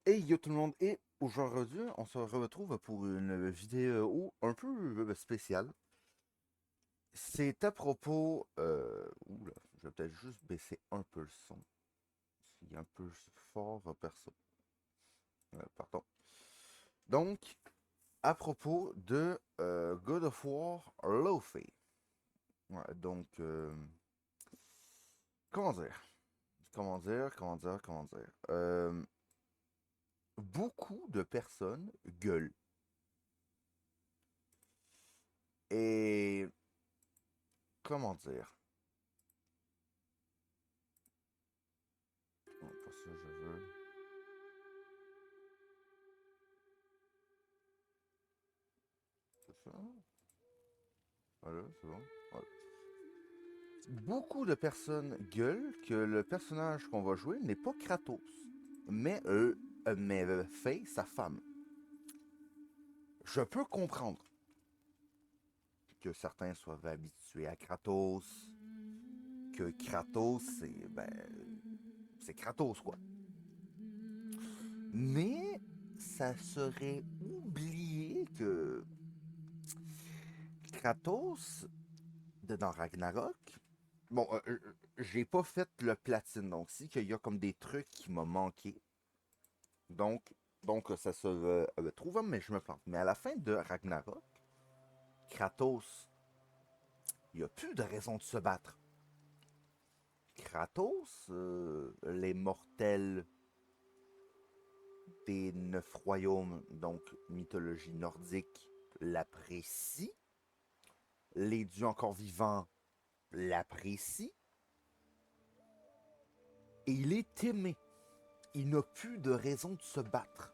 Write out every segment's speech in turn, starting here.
Hey yo tout le monde, et aujourd'hui on se retrouve pour une vidéo un peu spéciale. C'est à propos... oula, je vais peut-être juste baisser un peu le son. Il est un peu fort perso. Pardon. Donc, à propos de God of War Lofi. Ouais, donc, comment dire? Comment dire? Beaucoup de personnes gueulent. Et comment dire? Non, pas ça, je veux. C'est ça? Voilà, c'est bon. Voilà. Beaucoup de personnes gueulent que le personnage qu'on va jouer n'est pas Kratos, mais Faye, sa femme. Je peux comprendre que certains soient habitués à Kratos, que Kratos, c'est Kratos, quoi. Mais ça serait oublié que Kratos, dans Ragnarok, bon, j'ai pas fait le platine, donc si qu'il y a comme des trucs qui m'ont manqué. Donc, donc ça se trouve, mais je me plante. Mais à la fin de Ragnarok, Kratos, il n'y a plus de raison de se battre. Kratos, les mortels des 9 royaumes, donc mythologie nordique, l'apprécient. Les dieux encore vivants l'apprécient. Et il est aimé. Il n'a plus de raison de se battre.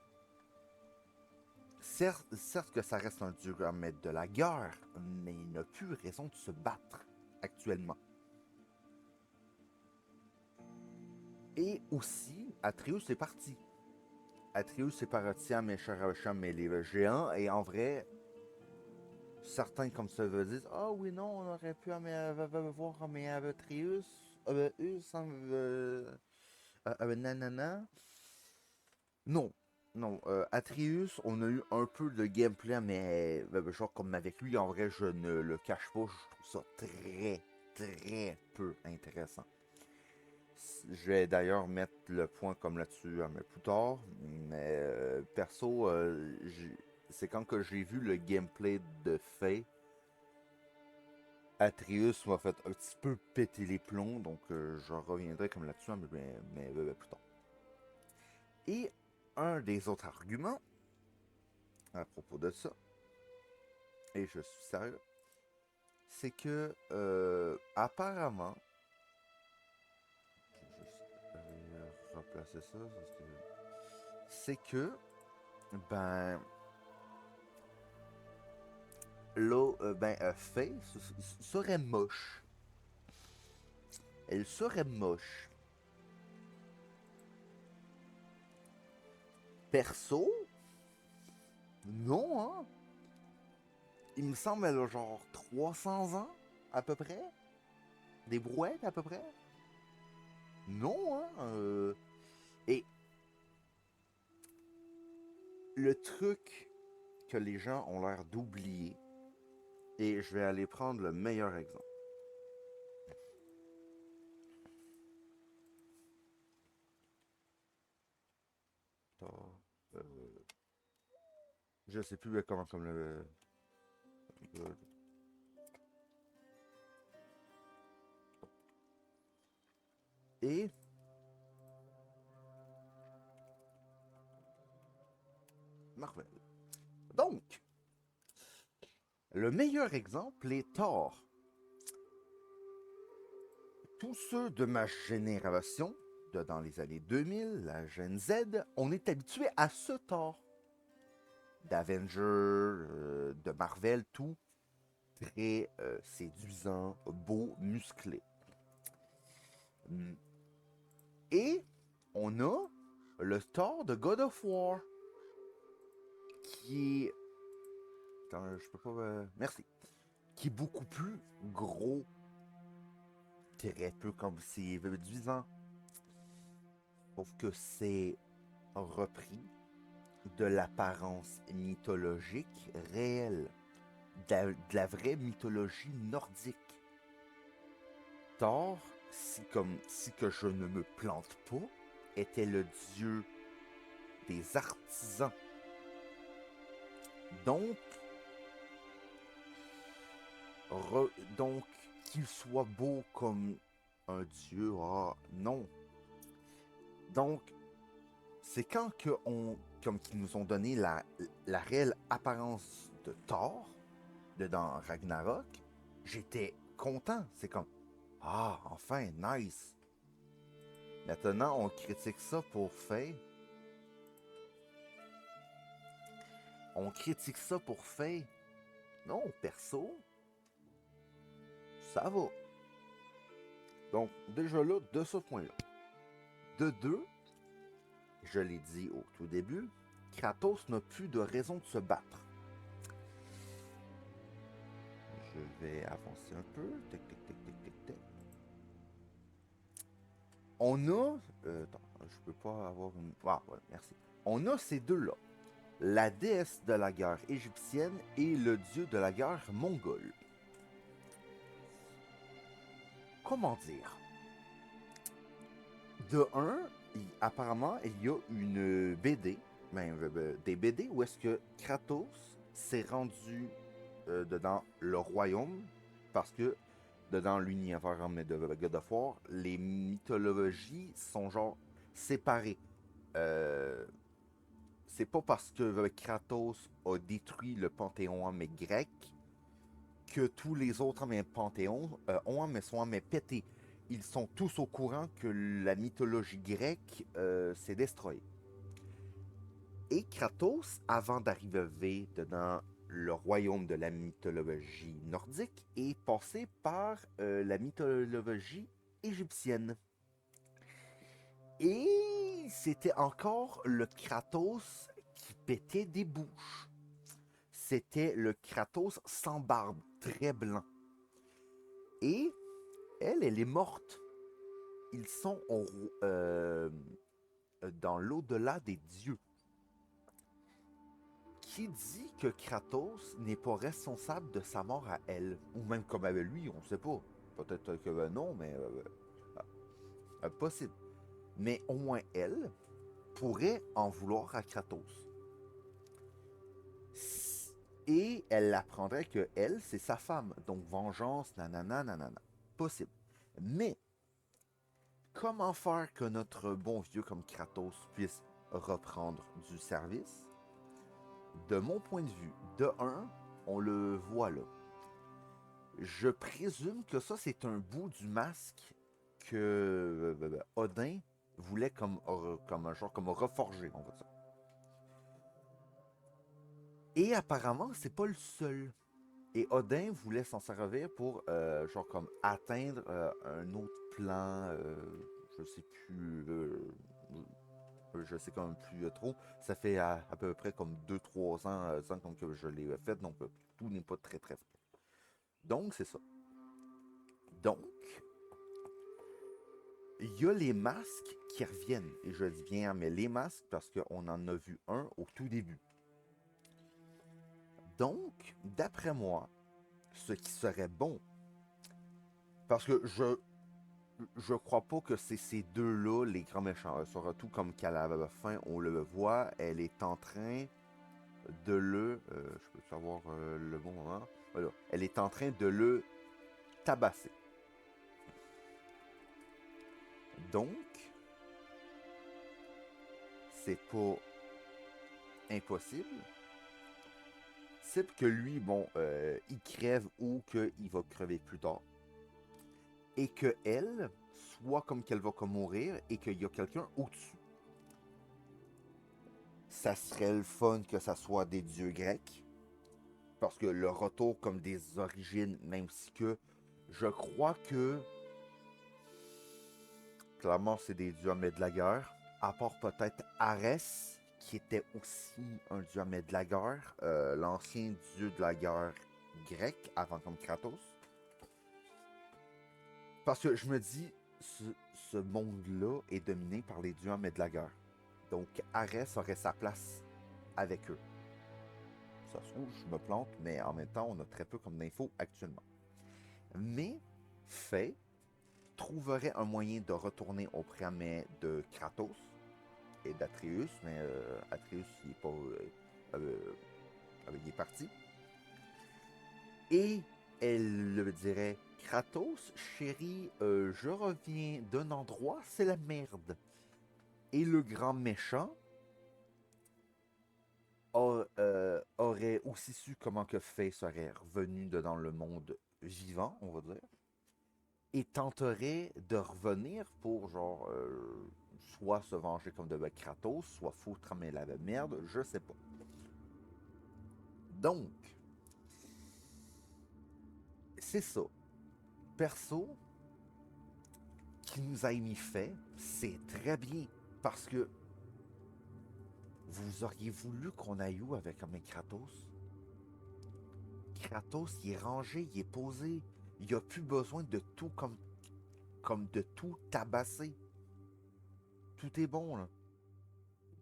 Certes que ça reste un dieu maître de la guerre, mais il n'a plus raison de se battre actuellement. Et aussi, Atreus est parti. Atreus est parti à Mesharacham, mais les géants, et en vrai, certains comme ça veulent dire ah oui, non, on aurait pu voir mais Atreus, nanana. Non, non, Atreus, on a eu un peu de gameplay, mais genre comme avec lui, en vrai, je ne le cache pas, je trouve ça très, très peu intéressant. Je vais d'ailleurs mettre le point comme là-dessus mais plus tard. Mais perso, c'est quand que j'ai vu le gameplay de Faye, Atreus m'a fait un petit peu péter les plombs, donc je reviendrai comme là-dessus, mais plus tard. Et un des autres arguments à propos de ça, et je suis sérieux, c'est que apparemment, je vais replacer ça, c'est que ben là, Faye serait moche. Elle serait moche. Perso, non, hein. Il me semble qu'elle a genre 300 ans, à peu près. Des brouettes, à peu près. Non, hein. Et le truc que les gens ont l'air d'oublier, et je vais aller prendre le meilleur exemple. Euh, je sais plus comment comme le- Et Marvel. Donc, le meilleur exemple est Thor. Tous ceux de ma génération, dans les années 2000, la Gen Z, on est habitué à ce Thor. D'Avenger, de Marvel, tout très séduisant, beau, musclé. Mm. Et on a le Thor de God of War, qui est... Attends, je peux pas... Merci. Qui est beaucoup plus gros, très peu comme c'est séduisant. Sauf que c'est repris de l'apparence mythologique réelle, de la vraie mythologie nordique. Thor, si que je ne me plante pas, était le dieu des artisans. Donc, donc qu'il soit beau comme un dieu, ah non. Donc, c'est quand comme qu'ils nous ont donné la réelle apparence de Thor, dans Ragnarok, j'étais content. C'est comme, ah, enfin, nice. Maintenant, on critique ça pour Faye. On critique ça pour Faye. Non, perso, ça va. Donc, déjà là, de ce point-là. De deux, je l'ai dit au tout début, Kratos n'a plus de raison de se battre. Je vais avancer un peu. Tic, tic, tic, tic, tic, tic. On a... attends, je peux pas avoir une... Ah, voilà, merci. On a ces deux-là. La déesse de la guerre égyptienne et le dieu de la guerre mongole. Comment dire? De un, apparemment, il y a une BD, des BD où est-ce que Kratos s'est rendu dedans le royaume, parce que dedans l'univers de God of War, les mythologies sont genre séparées. Euh, c'est pas parce que Kratos a détruit le panthéon grec que tous les autres panthéons sont pétés. Ils sont tous au courant que la mythologie grecque s'est destroyée. Et Kratos, avant d'arriver dans le royaume de la mythologie nordique, est passé par la mythologie égyptienne. Et c'était encore le Kratos qui pétait des bouches. C'était le Kratos sans barbe, très blanc. Et elle est morte. Ils sont dans l'au-delà des dieux. Qui dit que Kratos n'est pas responsable de sa mort à elle? Ou même comme avec lui, on sait pas. Peut-être que non, mais possible. Mais au moins elle pourrait en vouloir à Kratos. Et elle apprendrait que elle, c'est sa femme. Donc vengeance, nanana, nanana. Possible. Mais comment faire que notre bon vieux comme Kratos puisse reprendre du service? De mon point de vue, de un, on le voit là. Je présume que ça, c'est un bout du masque que Odin voulait comme un genre, comme reforger, on va dire. Et apparemment, c'est pas le seul. Et Odin voulait s'en servir pour, genre, comme atteindre un autre plan, je sais plus, je sais quand même plus trop. Ça fait à peu près comme 2-3 ans, comme que je l'ai fait, donc tout n'est pas très très frais. Donc, c'est ça. Donc, il y a les masques qui reviennent. Et je dis bien, mais les masques, parce qu'on en a vu un au tout début. Donc, d'après moi, ce qui serait bon, parce que je crois pas que c'est ces deux-là les grands méchants. Surtout comme qu'à la fin, on le voit, elle est en train de je peux savoir le bon moment. Voilà. Elle est en train de le tabasser. Donc, c'est pas impossible. C'est que lui, bon, il crève ou qu'il va crever plus tard. Et que elle, soit comme qu'elle va comme mourir et qu'il y a quelqu'un au-dessus. Ça serait le fun que ça soit des dieux grecs. Parce que le retour comme des origines, même si que je crois que clairement c'est des dieux de la guerre, à part peut-être Arès, qui était aussi un dieu de la guerre, l'ancien dieu de la guerre grec, avant comme Kratos. Parce que je me dis, ce monde-là est dominé par les dieux de la guerre. Donc, Arès aurait sa place avec eux. Ça se trouve, je me plante, mais en même temps, on a très peu comme d'infos actuellement. Mais, Faye trouverait un moyen de retourner auprès de Kratos et d'Atreus, mais Atreus, il est pas... il est parti. Et elle le dirait, Kratos, chérie, je reviens d'un endroit, c'est la merde. Et le grand méchant aurait aussi su comment que Faye serait revenu dans le monde vivant, on va dire, et tenterait de revenir pour, genre, soit se venger comme de Kratos, soit foutre mais la merde, je sais pas. Donc, c'est ça. Perso, qui nous a mis fait, c'est très bien, parce que vous auriez voulu qu'on aille où avec un Kratos? Kratos, il est rangé, il est posé. Il a plus besoin de tout comme de tout tabasser. Tout est bon, là.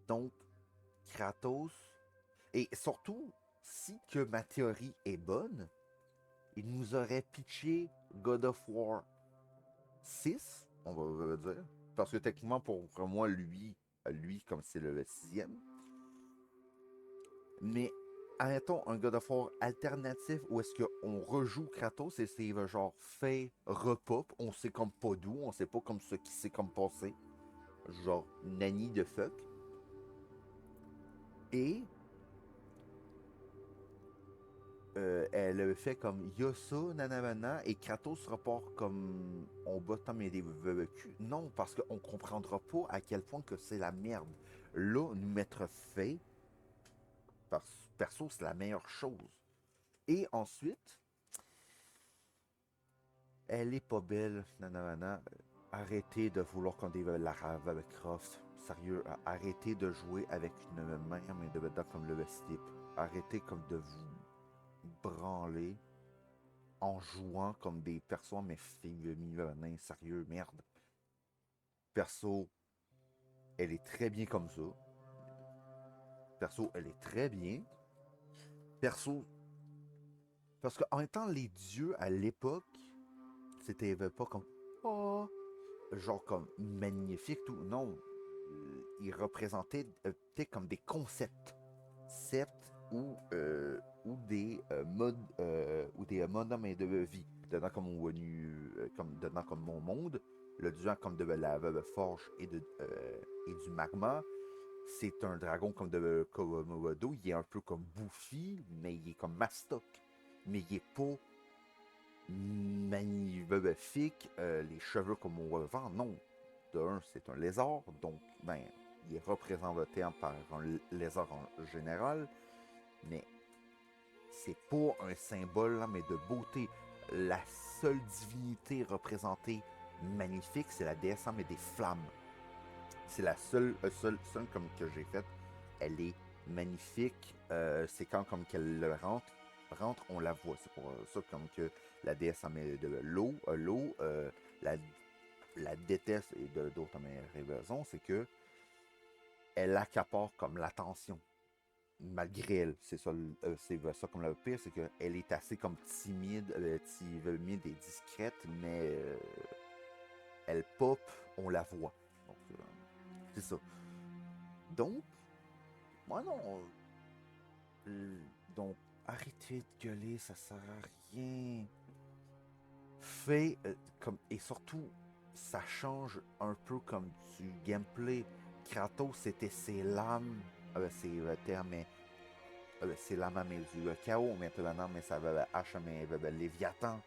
Donc, Kratos... Et surtout, si que ma théorie est bonne, il nous aurait pitché God of War 6, on va dire. Parce que techniquement, pour moi, lui comme c'est le sixième. Mais admettons un God of War alternatif où est-ce qu'on rejoue Kratos et c'est genre fait repop, on sait comme pas d'où, on sait pas comme ce qui s'est comme passé. Genre Nanny de fuck. Et elle avait fait comme Yosa, nanana, et Kratos repart comme on bat tant mais des cul. Non, parce qu'on comprendra pas à quel point que c'est la merde. Là, nous mettre fait, perso, c'est la meilleure chose. Et ensuite, elle est pas belle, nanana. Arrêtez de vouloir qu'on développe la Lara Croft. Sérieux, arrêtez de jouer avec une main, mais de mettre comme le slip. Arrêtez comme de vous branler en jouant comme des personnes, mais féminines, sérieux, merde. Perso, elle est très bien comme ça. Perso, elle est très bien. Perso, parce qu'en même temps, les dieux à l'époque, c'était pas comme oh, genre comme magnifique, tout. Non, ils représentaient peut-être comme des concepts, certes, ou des modes, ou des modes de vie. Dedans comme dedans comme mon monde, le dieu comme de la forge et du magma. C'est un dragon comme de Komodo, il est un peu comme bouffi, mais il est comme mastoc. Mais il est pas magnifique, les cheveux comme on va le voir, non. De un, c'est un lézard, donc ben, il est représenté par un lézard en général, mais c'est pas un symbole, mais de beauté. La seule divinité représentée magnifique, c'est la déesse mais des flammes. C'est la seule comme que j'ai faite. Elle est magnifique. C'est quand comme qu'elle rentre, on la voit. C'est pour ça comme que la déesse en met de l'eau, la déteste et d'autres raisons, c'est que elle accapare comme l'attention. Malgré elle, c'est ça comme le pire, c'est qu'elle est assez comme timide et discrète, mais elle pop, on la voit. Donc, c'est ça. Donc, moi non. Donc, arrêtez de gueuler, ça sert à rien. Fait, et surtout, ça change un peu comme du gameplay. Kratos, c'était ses lames, c'est le terme, mais c'est la main du chaos maintenant, mais ça va H, mais Léviathan.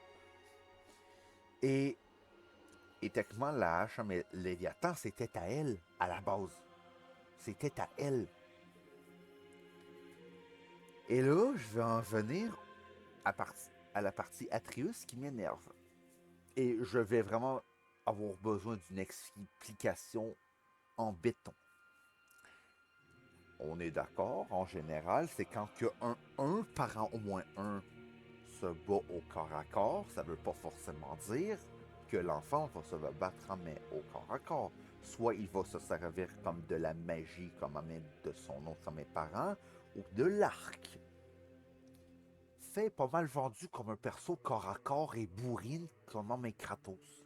Et, et techniquement, la H, mais Léviathan, c'était à elle, à la base. C'était à elle. Et là, je vais en venir à la partie Atreus qui m'énerve. Et je vais vraiment avoir besoin d'une explication en béton. On est d'accord, en général, c'est quand que un parent, au moins un, se bat au corps à corps, ça veut pas forcément dire que l'enfant va se battre mais au corps à corps. soit il va se servir comme de la magie, comme de son autre mes parents, ou de l'arc. Fait pas mal vendu comme un perso corps à corps et bourrine comme un Kratos.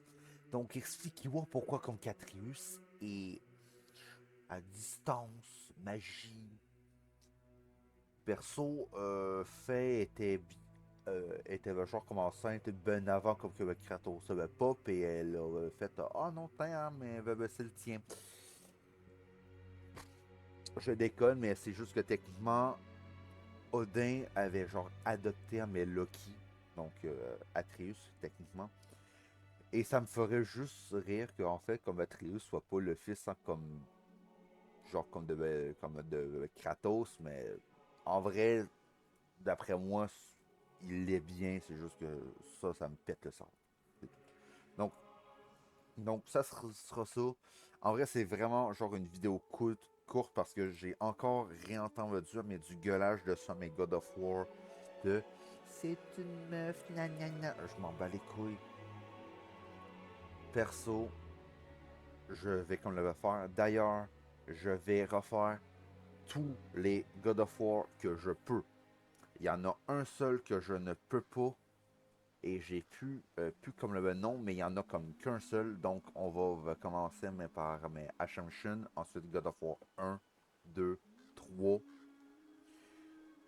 Donc expliquez-moi pourquoi comme Catrius est à distance, magie. Perso, Fait était genre comme enceinte ben avant comme que Kratos savait pas, et elle a fait ah non, tiens, mais c'est le tien. Je déconne, mais c'est juste que techniquement, Odin avait genre adopté mais Loki, donc Atreus techniquement. Et ça me ferait juste rire qu'en fait, comme Atreus soit pas le fils hein, comme de Kratos, mais en vrai, d'après moi, il l'est bien, c'est juste que ça me pète le sang. Donc, donc ça sera ça. En vrai, c'est vraiment genre une vidéo courte parce que j'ai encore réentendu mais du gueulage de ça, mais God of War de c'est une meuf, gna gna gna. Je m'en bats les couilles. Perso, je vais comme le faire. D'ailleurs, je vais refaire tous les God of War que je peux. Il y en a un seul que je ne peux pas. Et j'ai plus comme le nom, mais il y en a comme qu'un seul. Donc va commencer par mes Ascension. Ensuite God of War 1, 2, 3.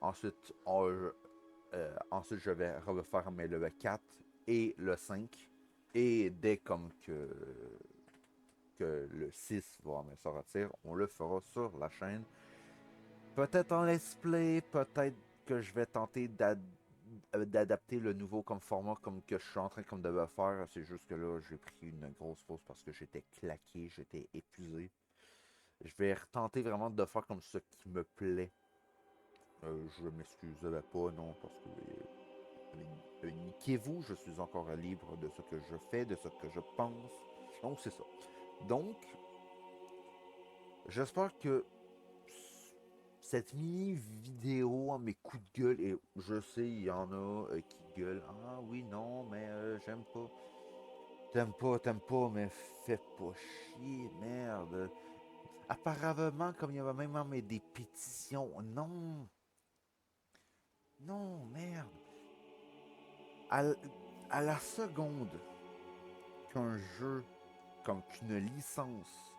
Ensuite, ensuite je vais refaire mes le 4 et le 5. Et dès comme que le 6 va me sortir, on le fera sur la chaîne. Peut-être en let's play, peut-être que je vais tenter d'adapter le nouveau comme format comme que je suis en train comme de le faire. C'est juste que là, j'ai pris une grosse pause parce que j'étais claqué, j'étais épuisé. Je vais tenter vraiment de faire comme ce qui me plaît. Je m'excuserai pas, non, parce que niquez-vous, je suis encore libre de ce que je fais, de ce que je pense. Donc c'est ça. Donc, j'espère que cette mini vidéo à mes coups de gueule, et je sais, il y en a qui gueulent. Ah oui, non, mais j'aime pas. T'aimes pas, mais fais pas chier, merde. Apparemment, comme il y avait même des pétitions. Non, non, merde. À, à la seconde qu'un jeu, comme qu'une licence,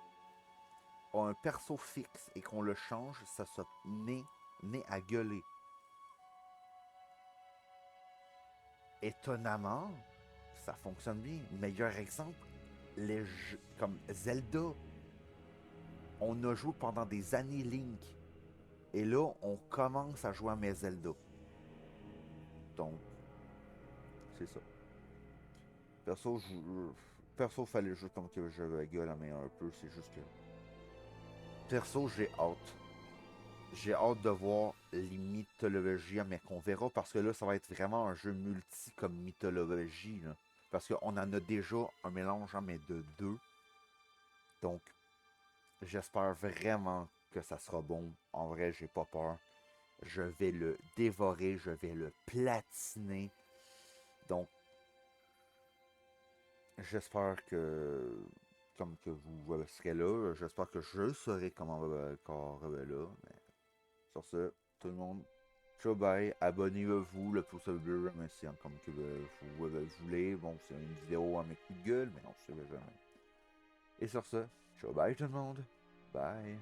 a un perso fixe et qu'on le change, ça se met à gueuler. Étonnamment, ça fonctionne bien. Meilleur exemple, les jeux comme Zelda. On a joué pendant des années Link. Et là, on commence à jouer à mes Zelda. Donc, c'est ça. Perso, perso, fallait juste comme que je gueule à main un peu. C'est juste que. Perso, j'ai hâte. J'ai hâte de voir les mythologies, mais qu'on verra parce que là, ça va être vraiment un jeu multi comme mythologie. Là. Parce qu'on en a déjà un mélange mais de deux. Donc, j'espère vraiment que ça sera bon. En vrai, j'ai pas peur. Je vais le dévorer, je vais le platiner. Donc, j'espère que comme que vous serez là, j'espère que je serai comment encore là. Mais sur ce, tout le monde, ciao bye, abonnez-vous, le pouce bleu, mais si comme que vous voulez. Bon, c'est une vidéo à mes coups de gueule, mais on se jamais. Et sur ce, ciao bye tout le monde, bye.